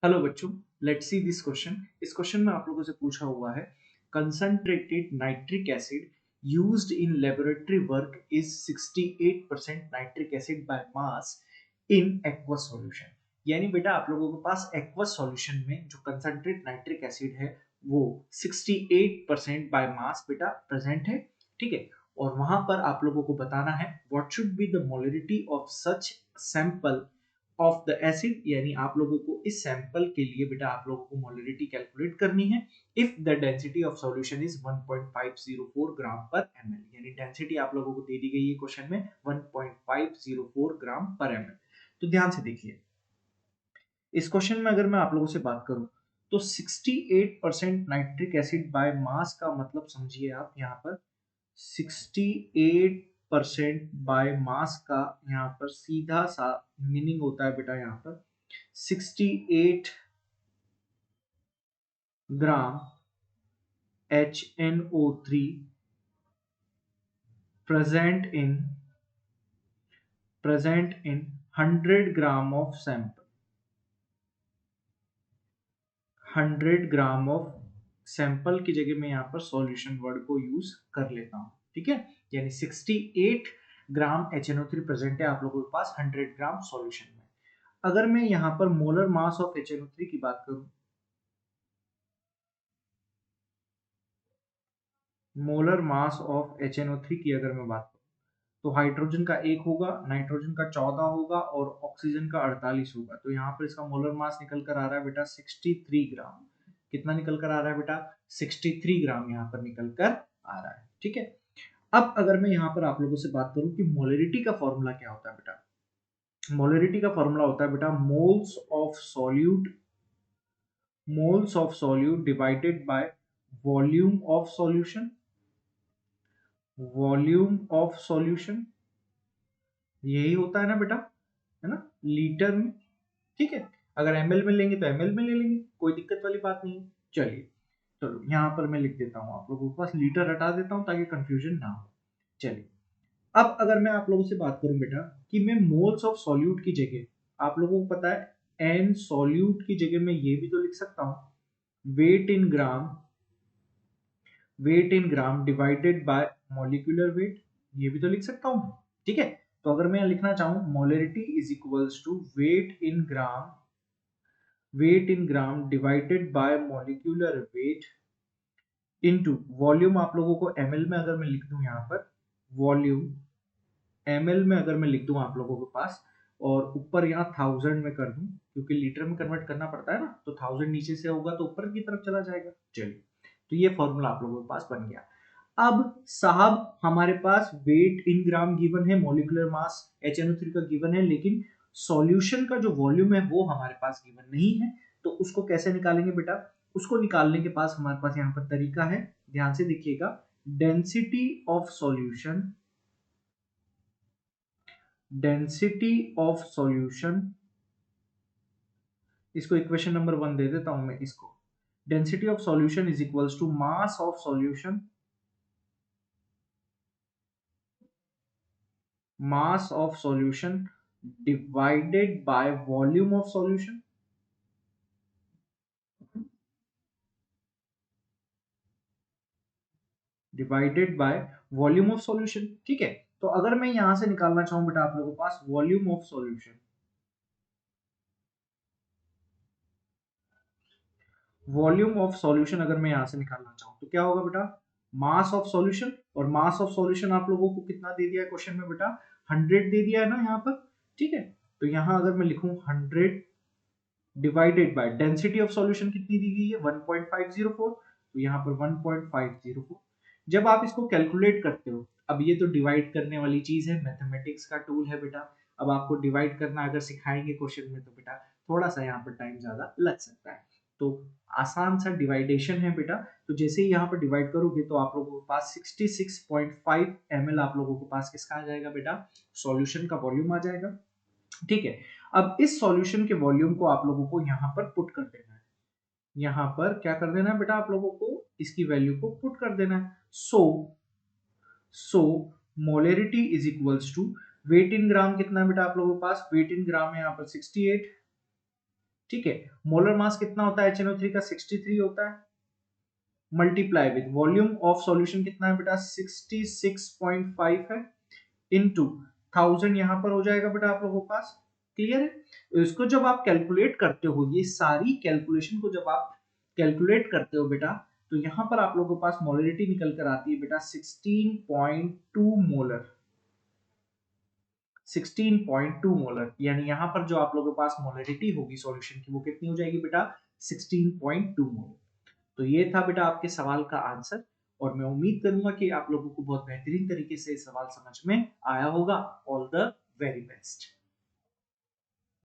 Hello बच्चों, let's see this question. इस question में आप लोगों से पूछा हुआ है concentrated nitric acid used in laboratory work is 68% nitric acid by mass in aqueous solution. यानी बेटा आप लोगों के पास एक्वस सॉल्यूशन में जो कंसंट्रेट नाइट्रिक एसिड है वो 68% बाय मास बेटा प्रेजेंट है। ठीक है, और वहां पर आप लोगों को बताना है what should be the molarity of such sample of the acid. यानी आप लोगों को इस सैंपल के लिए बेटा आप लोगों को मोलरिटी कैलकुलेट करनी है if the density of solution is 1.504 ग्राम पर एमएल। यानी डेंसिटी आप लोगों को दे दी गई है क्वेश्चन में 1.504 ग्राम पर एमएल। तो ध्यान से देखिए, इस क्वेश्चन में अगर मैं आप लोगों से बात करूं तो 68% नाइट्रिक एसिड बाय मास का मतलब समझिए आप यहाँ पर 68% बाय मास का यहाँ पर सीधा सा मीनिंग होता है बेटा यहाँ पर 68 ग्राम HNO3 present in 100 gram of sample. 100 gram of sample की जगह मैं यहाँ पर सॉल्यूशन वर्ड को यूज कर लेता हूँ। ठीक है, यानी 68 ग्राम HNO3 प्रेजेंट है आप लोगों के पास 100 ग्राम सॉल्यूशन में। अगर मैं यहाँ पर मोलर मास ऑफ HNO3 की बात करूं, मोलर मास ऑफ HNO3 की अगर मैं बात करूं तो हाइड्रोजन का 1 होगा, नाइट्रोजन का 14 होगा और ऑक्सीजन का 48 होगा। तो यहाँ पर इसका मोलर मास निकल कर आ रहा है बेटा 63 ग्राम। कितना निकल कर आ रहा है बेटा 63 ग्राम यहाँ पर निकल कर आ रहा है। ठीक है, अब अगर मैं यहाँ पर आप लोगों से बात करूं कि मोलरिटी का फॉर्मूला क्या होता है बेटा, मोलरिटी का फॉर्मूला होता है बेटा moles of solute divided by volume of solution, volume of solution यही होता है ना बेटा, है ना, लीटर में। ठीक है, अगर एमएल में लेंगे तो एमएल में ले लेंगे, कोई दिक्कत वाली बात नहीं है। चलिए, चलो यहाँ पर मैं लिख देता हूँ, आप लोगों के पास लीटर हटा देता हूँ ताकि कंफ्यूजन ना हो। चलिए, अब अगर मैं आप लोगों से बात करूं बेटा कि मैं मोल्स ऑफ सॉल्यूट की जगह, आप लोगों को पता है एन सॉल्यूट की जगह मैं ये भी तो लिख सकता हूं weight in gram, weight in gram divided by molecular weight, ये भी तो लिख सकता हूं। ठीक है, तो अगर मैं लिखना चाहूं molarity is equals to weight in gram divided by molecular weight into volume, आप लोगों को एमएल में अगर मैं लिख दूं यहाँ पर वॉल्यूम, एमएल में अगर मैं लिख दूं आप लोगों के पास और ऊपर यहाँ 1000 में कर दूं क्योंकि लीटर में कन्वर्ट करना पड़ता है ना, तो 1000 नीचे से होगा तो ऊपर की तरफ चला जाएगा। चलिए, तो ये फॉर्मूला आप लोगों के पास बन गया। अब साहब हमारे पास वेट इन ग्राम गिवन है, मॉलिक्यूलर मास HNO3 का गिवन है, लेकिन सॉल्यूशन का जो वॉल्यूम है वो हमारे पास गिवन नहीं है। तो उसको कैसे निकालेंगे बेटा, उसको निकालने के पास हमारे पास यहाँ पर तरीका है, ध्यान से देखिएगा। Density of solution, density of solution, इसको इक्वेशन नंबर 1 दे देता हूं मैं इसको। Density of solution is equals to mass of solution, mass of solution divided by volume of solution, divided by volume of solution. ठीक है, तो अगर मैं यहां से निकालना चाहूं बेटा आप लोगों के पास volume of solution, volume of solution अगर मैं यहां से निकालना चाहूं तो क्या होगा बेटा मास ऑफ सॉल्यूशन, और मास ऑफ सॉल्यूशन आप लोगों को कितना दे दिया है क्वेश्चन में बेटा 100 दे दिया है ना यहाँ पर। ठीक है, तो यहाँ अगर मैं लिखूं 100 divided by density of solution कितनी दी गई है 1.504, तो यहाँ पर 1.504। जब आप इसको कैलकुलेट करते हो, अब ये तो डिवाइड करने वाली चीज है, मैथमेटिक्स का टूल है बेटा। अब आपको डिवाइड करना अगर सिखाएंगे क्वेश्चन में तो बेटा थोड़ा सा यहाँ पर टाइम ज्यादा लग सकता है। तो आसान सा डिवाइडेशन है बेटा। तो जैसे ही यहाँ पर डिवाइड करोगे तो आप लोगों के पास 66.5 ml आप लोगों के पास किसका आ जाएगा बेटा, सॉल्यूशन का वॉल्यूम आ जाएगा। ठीक है, अब इस सॉल्यूशन के वॉल्यूम को आप लोगों को यहाँ पर पुट कर देना है, यहाँ पर क्या कर देना है बेटा आप लोगों को इसकी वैल्यू को पुट कर देना है। So molarity is equals to weight in gram, कितना है बेटा आप लोगों के पास वेट इन ग्राम है यहाँ पर 68, ठीक है। मोलर मास कितना होता है HNO3 का? 63 होता है, multiply with volume of solution कितना है बेटा? 66.5 है, इनटू 1000 यहां पर हो जाएगा बेटा आप लोगों के पास। क्लियर है? तो इसको जब आप कैलकुलेट करते हो, ये सारी कैलकुलेशन को जब आप कैलकुलेट करते हो बेटा, तो यहां पर आप लोगों के पास मोलरिटी निकल कर आती है बेटा 16.2 मोलर। 16.2 मोलर, यानी यहां पर जो आप लोगों के पास मोलरिटी होगी सॉल्यूशन की वो कितनी हो जाएगी बेटा? 16.2 मोलर। तो ये था बेटा आपके सवाल का आंसर, और मैं उम्मीद करूंगा कि आप लोगों को बहुत बेहतरीन तरीके से सवाल समझ में आया होगा। All the very best.